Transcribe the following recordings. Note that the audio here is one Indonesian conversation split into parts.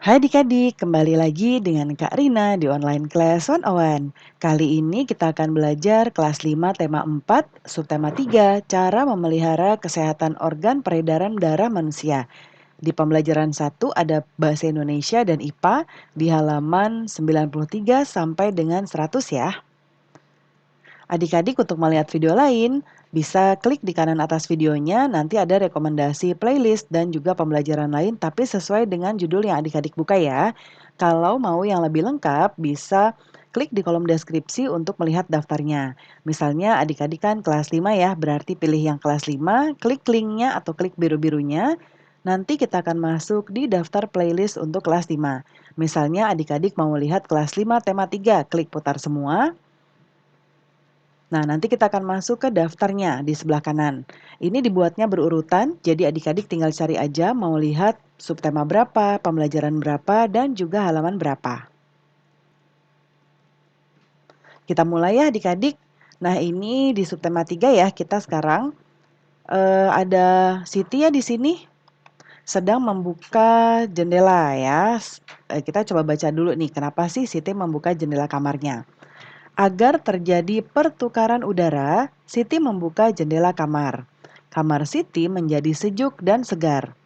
Hai adik-adik, kembali lagi dengan Kak Rina di online class 101. Kali ini kita akan belajar kelas 5 tema 4, subtema 3, cara memelihara kesehatan organ peredaran darah manusia. Di pembelajaran 1 ada bahasa Indonesia dan IPA di halaman 93 sampai dengan 100 ya. Adik-adik untuk melihat video lain, bisa klik di kanan atas videonya, nanti ada rekomendasi playlist dan juga pembelajaran lain tapi sesuai dengan judul yang adik-adik buka ya. Kalau mau yang lebih lengkap, bisa klik di kolom deskripsi untuk melihat daftarnya. Misalnya adik-adik kan kelas 5 ya, berarti pilih yang kelas 5, klik linknya atau klik biru-birunya. Nanti kita akan masuk di daftar playlist untuk kelas 5. Misalnya adik-adik mau lihat kelas 5 tema 3, klik putar semua. Nah, nanti kita akan masuk ke daftarnya di sebelah kanan. Ini dibuatnya berurutan, jadi adik-adik tinggal cari aja mau lihat subtema berapa, pembelajaran berapa, dan juga halaman berapa. Kita mulai ya adik-adik. Nah, ini di subtema 3 ya, kita sekarang ada Siti ya di sini sedang membuka jendela ya. Kita coba baca dulu nih, kenapa sih Siti membuka jendela kamarnya. Agar terjadi pertukaran udara, Siti membuka jendela kamar. Kamar Siti menjadi sejuk dan segar.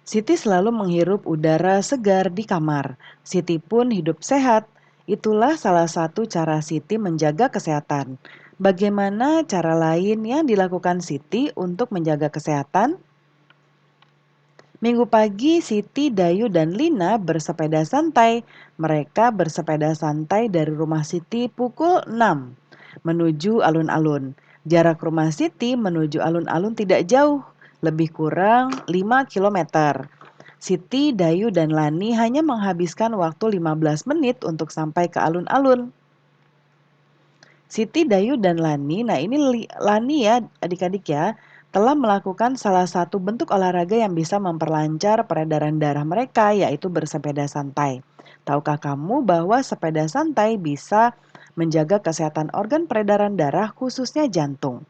Siti selalu menghirup udara segar di kamar. Siti pun hidup sehat. Itulah salah satu cara Siti menjaga kesehatan. Bagaimana cara lain yang dilakukan Siti untuk menjaga kesehatan? Minggu pagi, Siti, Dayu, dan Lina bersepeda santai. Mereka bersepeda santai dari rumah Siti pukul 6 menuju alun-alun. Jarak rumah Siti menuju alun-alun tidak jauh, lebih kurang 5 kilometer. Siti, Dayu, dan Lani hanya menghabiskan waktu 15 menit untuk sampai ke alun-alun. Siti, Dayu, dan Lani, nah ini Lani ya adik-adik ya, telah melakukan salah satu bentuk olahraga yang bisa memperlancar peredaran darah mereka, yaitu bersepeda santai. Tahukah kamu bahwa sepeda santai bisa menjaga kesehatan organ peredaran darah khususnya jantung?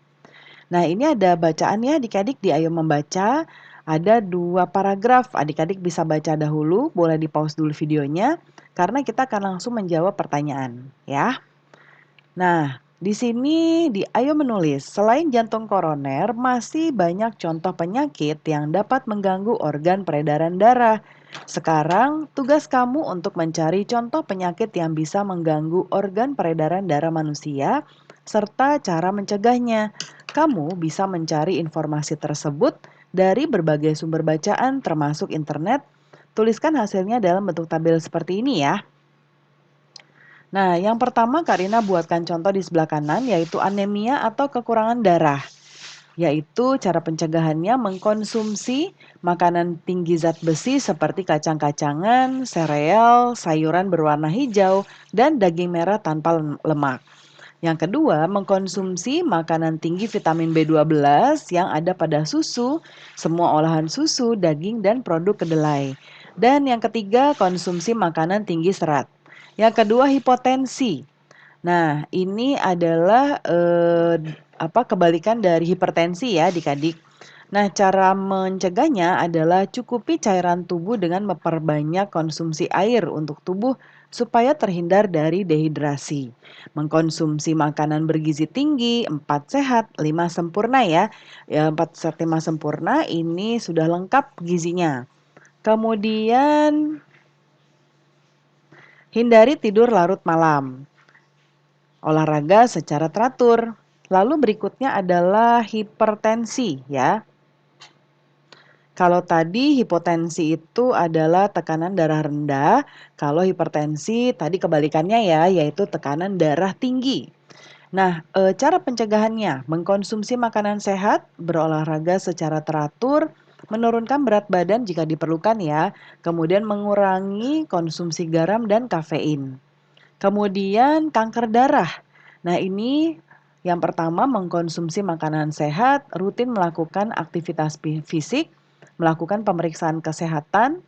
Nah ini ada bacaannya adik-adik di Ayo Membaca, ada 2 paragraf, adik-adik bisa baca dahulu, boleh di pause dulu videonya, karena kita akan langsung menjawab pertanyaan ya. Nah, di sini di Ayo Menulis, selain jantung koroner, masih banyak contoh penyakit yang dapat mengganggu organ peredaran darah. Sekarang, tugas kamu untuk mencari contoh penyakit yang bisa mengganggu organ peredaran darah manusia, serta cara mencegahnya. Kamu bisa mencari informasi tersebut dari berbagai sumber bacaan termasuk internet. Tuliskan hasilnya dalam bentuk tabel seperti ini ya. Nah, yang pertama Kak Rina buatkan contoh di sebelah kanan yaitu anemia atau kekurangan darah. Yaitu cara pencegahannya mengkonsumsi makanan tinggi zat besi seperti kacang-kacangan, sereal, sayuran berwarna hijau, dan daging merah tanpa lemak. Yang kedua, mengkonsumsi makanan tinggi vitamin B12 yang ada pada susu, semua olahan susu, daging, dan produk kedelai. Dan yang ketiga, konsumsi makanan tinggi serat. Yang kedua, hipotensi. Nah, ini adalah kebalikan dari hipertensi ya adik-adik. Nah, cara mencegahnya adalah cukupi cairan tubuh dengan memperbanyak konsumsi air untuk tubuh supaya terhindar dari dehidrasi. Mengkonsumsi makanan bergizi tinggi, 4 sehat, 5 sempurna ya. 4 sehat, 5 sempurna ini sudah lengkap gizinya. Kemudian hindari tidur larut malam. Olahraga secara teratur. Lalu berikutnya adalah hipertensi ya. Kalau tadi hipotensi itu adalah tekanan darah rendah, kalau hipertensi tadi kebalikannya ya, yaitu tekanan darah tinggi. Nah, cara pencegahannya mengkonsumsi makanan sehat, berolahraga secara teratur, menurunkan berat badan jika diperlukan ya, kemudian mengurangi konsumsi garam dan kafein. Kemudian kanker darah. Nah, ini yang pertama mengkonsumsi makanan sehat, rutin melakukan aktivitas fisik, melakukan pemeriksaan kesehatan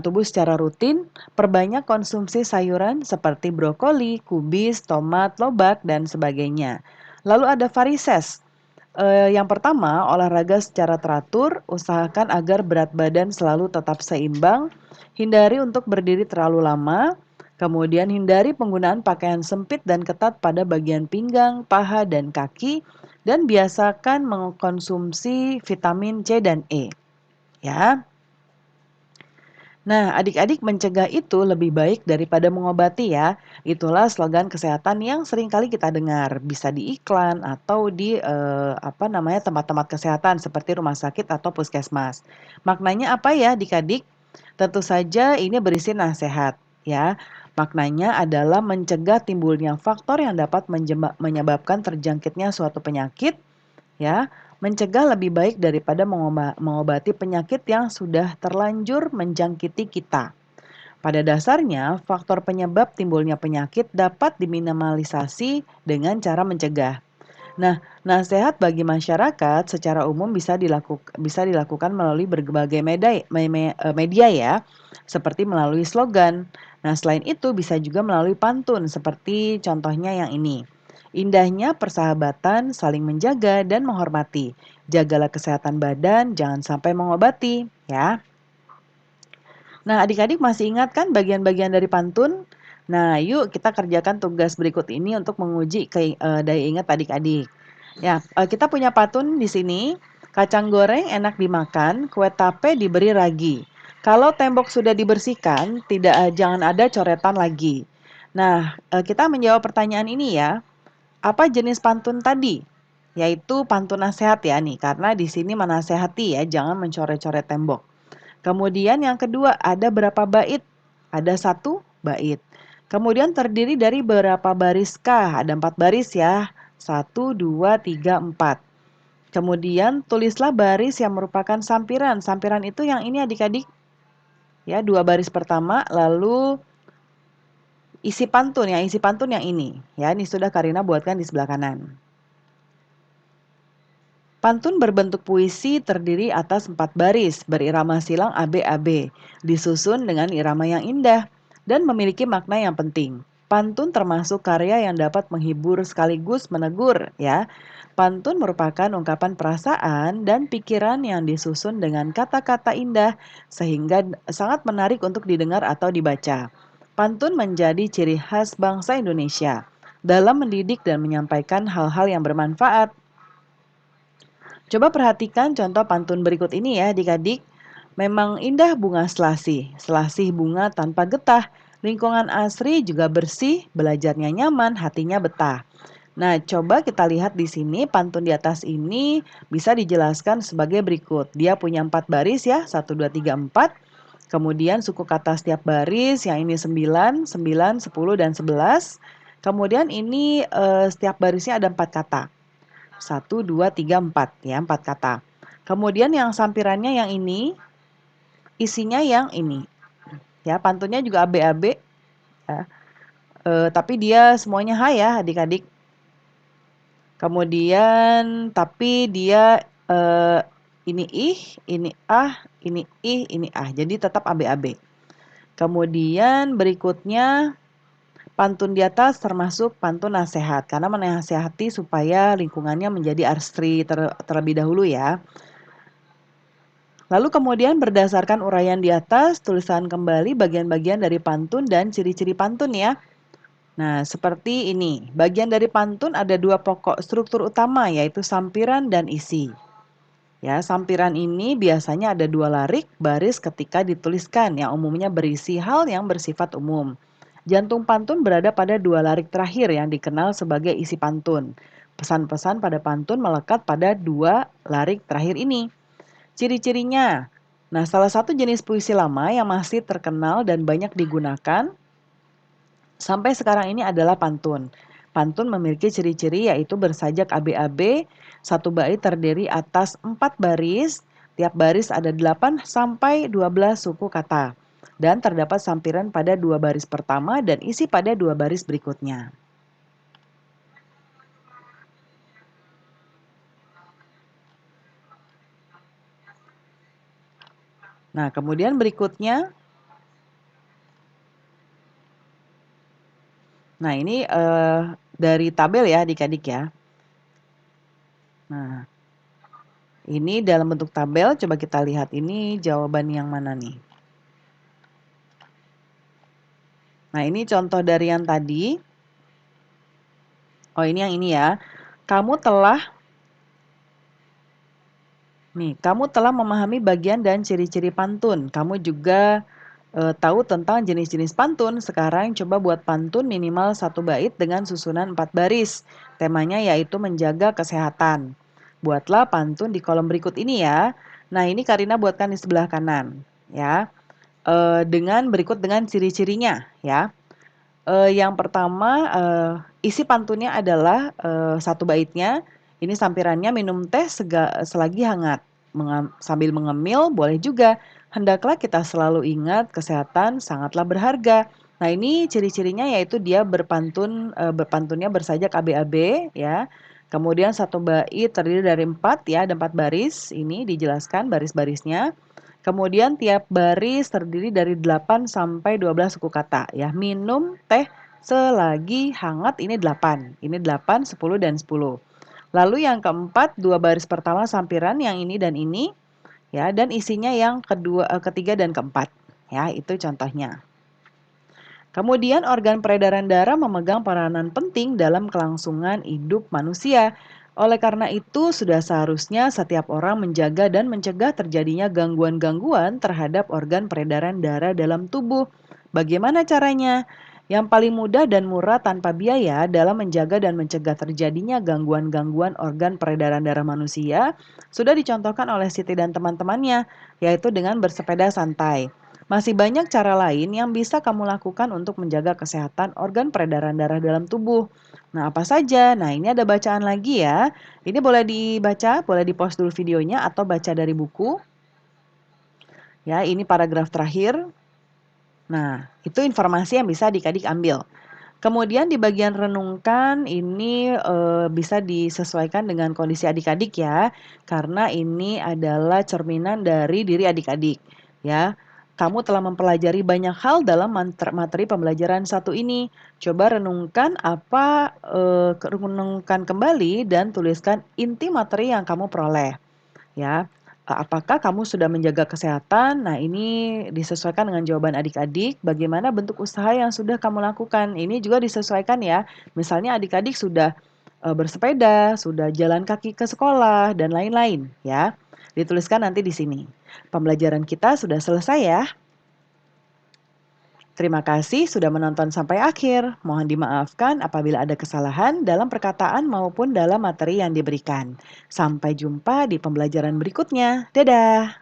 tubuh secara rutin, perbanyak konsumsi sayuran seperti brokoli, kubis, tomat, lobak, dan sebagainya. Lalu ada varises. Yang pertama, olahraga secara teratur, usahakan agar berat badan selalu tetap seimbang, hindari untuk berdiri terlalu lama, kemudian hindari penggunaan pakaian sempit dan ketat pada bagian pinggang, paha, dan kaki, dan biasakan mengkonsumsi vitamin C dan E. Ya. Nah, adik-adik mencegah itu lebih baik daripada mengobati ya. Itulah slogan kesehatan yang sering kali kita dengar, bisa di iklan atau di tempat-tempat kesehatan seperti rumah sakit atau puskesmas. Maknanya apa ya, adik-adik? Tentu saja ini berisi nasihat ya. Maknanya adalah mencegah timbulnya faktor yang dapat menyebabkan terjangkitnya suatu penyakit ya, mencegah lebih baik daripada mengobati penyakit yang sudah terlanjur menjangkiti kita. Pada dasarnya, faktor penyebab timbulnya penyakit dapat diminimalisasi dengan cara mencegah. Nah, nasihat bagi masyarakat secara umum bisa dilakukan melalui berbagai media ya, seperti melalui slogan. Nah, selain itu bisa juga melalui pantun seperti contohnya yang ini. Indahnya persahabatan, saling menjaga dan menghormati. Jagalah kesehatan badan, jangan sampai mengobati, ya. Nah, adik-adik masih ingat kan bagian-bagian dari pantun? Nah, yuk kita kerjakan tugas berikut ini untuk menguji daya ingat adik-adik. Ya, kita punya pantun di sini. Kacang goreng enak dimakan, kue tape diberi ragi. Kalau tembok sudah dibersihkan, jangan ada coretan lagi. Nah, kita menjawab pertanyaan ini ya. Apa jenis pantun tadi? Yaitu pantun nasihat ya nih, karena di sini menasehati ya, jangan mencoret-coret tembok. Kemudian yang kedua, ada berapa bait? Ada 1 bait. Kemudian terdiri dari berapa bariskah? Ada 4 baris ya. 1, 2, 3, 4. Kemudian tulislah baris yang merupakan sampiran. Sampiran itu yang ini adik-adik. Ya, 2 baris pertama, lalu isi pantun ya, isi pantun yang ini. Ya, ini sudah Karina buatkan di sebelah kanan. Pantun berbentuk puisi terdiri atas 4 baris berirama silang AB-AB, disusun dengan irama yang indah dan memiliki makna yang penting. Pantun termasuk karya yang dapat menghibur sekaligus menegur ya. Pantun merupakan ungkapan perasaan dan pikiran yang disusun dengan kata-kata indah sehingga sangat menarik untuk didengar atau dibaca. Pantun menjadi ciri khas bangsa Indonesia dalam mendidik dan menyampaikan hal-hal yang bermanfaat. Coba perhatikan contoh pantun berikut ini ya adik-adik. Memang indah bunga selasih, selasih bunga tanpa getah. Lingkungan asri juga bersih, belajarnya nyaman, hatinya betah. Nah, coba kita lihat di sini pantun di atas ini bisa dijelaskan sebagai berikut. Dia punya 4 baris ya, 1, 2, 3, 4. Kemudian suku kata setiap baris, yang ini 9, 9, 10, dan 11. Kemudian ini setiap barisnya ada 4 kata. 1, 2, 3, 4 ya, 4 kata. Kemudian yang sampirannya yang ini, isinya yang ini. Ya, pantunnya juga AB-AB ya. Tapi dia semuanya H ya adik-adik. Kemudian tapi dia ini ih, ini ah, ini ih, ini ah. Jadi tetap AB-AB. Kemudian berikutnya pantun di atas termasuk pantun nasihat karena menasehati supaya lingkungannya menjadi asri terlebih dahulu ya. Lalu kemudian berdasarkan uraian di atas, tulisan kembali bagian-bagian dari pantun dan ciri-ciri pantun ya. Nah, seperti ini. Bagian dari pantun ada 2 pokok struktur utama yaitu sampiran dan isi. Ya, sampiran ini biasanya ada 2 larik baris ketika dituliskan yang umumnya berisi hal yang bersifat umum. Jantung pantun berada pada 2 larik terakhir yang dikenal sebagai isi pantun. Pesan-pesan pada pantun melekat pada 2 larik terakhir ini. Ciri-cirinya. Nah, salah satu jenis puisi lama yang masih terkenal dan banyak digunakan sampai sekarang ini adalah pantun. Pantun memiliki ciri-ciri yaitu bersajak AB-AB, 1 bait terdiri atas 4 baris, tiap baris ada 8 sampai 12 suku kata. Dan terdapat sampiran pada 2 baris pertama dan isi pada 2 baris berikutnya. Nah, kemudian berikutnya, nah ini dari tabel ya adik-adik ya. Nah, ini dalam bentuk tabel, coba kita lihat ini jawaban yang mana nih. Nah, ini contoh dari yang tadi. Oh, ini yang ini ya. Kamu telah memahami bagian dan ciri-ciri pantun. Kamu juga tahu tentang jenis-jenis pantun. Sekarang coba buat pantun minimal 1 bait dengan susunan 4 baris. Temanya yaitu menjaga kesehatan. Buatlah pantun di kolom berikut ini ya. Nah, ini Karina buatkan di sebelah kanan ya. Dengan berikut dengan ciri-cirinya ya. Yang pertama, isi pantunnya adalah, 1 baitnya, ini sampirannya minum teh selagi hangat, sambil mengemil boleh juga. Hendaklah kita selalu ingat kesehatan sangatlah berharga. Nah, ini ciri-cirinya yaitu dia berpantunnya bersajak ABAB ya. Kemudian 1 bait terdiri dari 4 ya, ada 4 baris, ini dijelaskan baris-barisnya. Kemudian tiap baris terdiri dari 8 sampai 12 suku kata ya. Minum teh selagi hangat ini 8. Ini 8, 10 dan 10. Lalu yang keempat, 2 baris pertama sampiran yang ini dan ini ya, dan isinya yang ketiga dan keempat. Ya, itu contohnya. Kemudian organ peredaran darah memegang peranan penting dalam kelangsungan hidup manusia. Oleh karena itu, sudah seharusnya setiap orang menjaga dan mencegah terjadinya gangguan-gangguan terhadap organ peredaran darah dalam tubuh. Bagaimana caranya? Yang paling mudah dan murah tanpa biaya dalam menjaga dan mencegah terjadinya gangguan-gangguan organ peredaran darah manusia sudah dicontohkan oleh Siti dan teman-temannya, yaitu dengan bersepeda santai. Masih banyak cara lain yang bisa kamu lakukan untuk menjaga kesehatan organ peredaran darah dalam tubuh. Nah, apa saja? Nah, ini ada bacaan lagi ya. Ini boleh dibaca, boleh di-pause dulu videonya atau baca dari buku. Ya, ini paragraf terakhir. Nah, itu informasi yang bisa adik-adik ambil. Kemudian di bagian renungkan ini bisa disesuaikan dengan kondisi adik-adik ya, karena ini adalah cerminan dari diri adik-adik ya. Kamu telah mempelajari banyak hal dalam materi pembelajaran satu ini. Coba renungkan renungkan kembali dan tuliskan inti materi yang kamu peroleh ya. Apakah kamu sudah menjaga kesehatan? Nah, ini disesuaikan dengan jawaban adik-adik. Bagaimana bentuk usaha yang sudah kamu lakukan? Ini juga disesuaikan ya. Misalnya adik-adik sudah bersepeda, sudah jalan kaki ke sekolah, dan lain-lain ya. Dituliskan nanti di sini. Pembelajaran kita sudah selesai ya. Terima kasih sudah menonton sampai akhir. Mohon dimaafkan apabila ada kesalahan dalam perkataan maupun dalam materi yang diberikan. Sampai jumpa di pembelajaran berikutnya. Dadah!